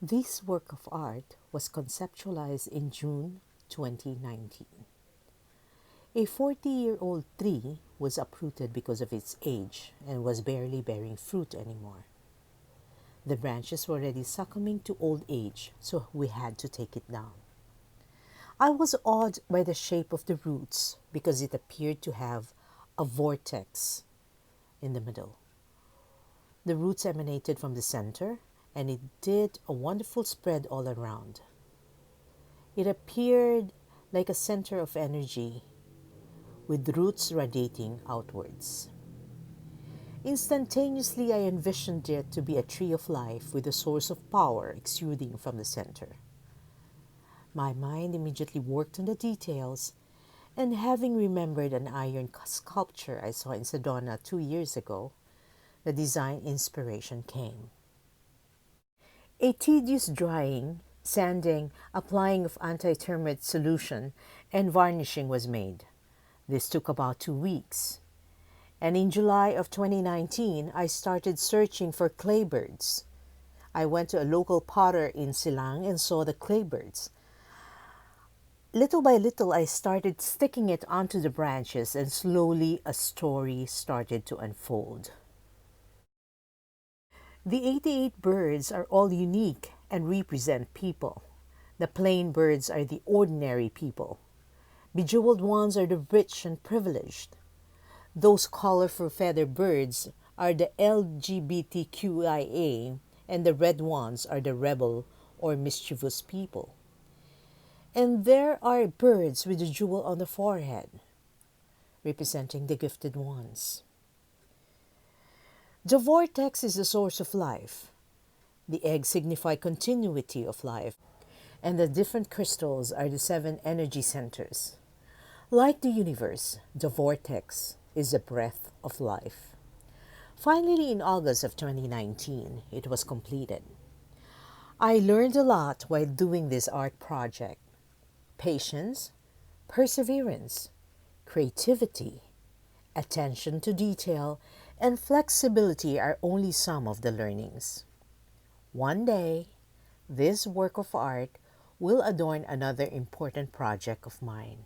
This work of art was conceptualized in June 2019. A 40-year-old tree was uprooted because of its age and was barely bearing fruit anymore. The branches were already succumbing to old age, so we had to take it down. I was awed by the shape of the roots because it appeared to have a vortex in the middle. The roots emanated from the center, and it did a wonderful spread all around. It appeared like a center of energy with roots radiating outwards. Instantaneously, I envisioned it to be a tree of life with a source of power exuding from the center. My mind immediately worked on the details, and having remembered an iron sculpture I saw in Sedona 2 years ago, the design inspiration came. A tedious drying, sanding, applying of anti-termite solution, and varnishing was made. This took about 2 weeks. And in July of 2019, I started searching for claybirds. I went to a local potter in Silang and saw the claybirds. Little by little, I started sticking it onto the branches, and slowly a story started to unfold. The 88 birds are all unique and represent people. The plain birds are the ordinary people. Bejeweled ones are the rich and privileged. Those colorful feather birds are the LGBTQIA, and the red ones are the rebel or mischievous people. And there are birds with a jewel on the forehead, representing the gifted ones. The vortex is the source of life. The eggs signify continuity of life, and the different crystals are the 7 energy centers. Like the universe, the vortex is the breath of life. Finally, in August of 2019, it was completed. I learned a lot while doing this art project. Patience, perseverance, creativity, attention to detail, and flexibility are only some of the learnings. One day, this work of art will adorn another important project of mine.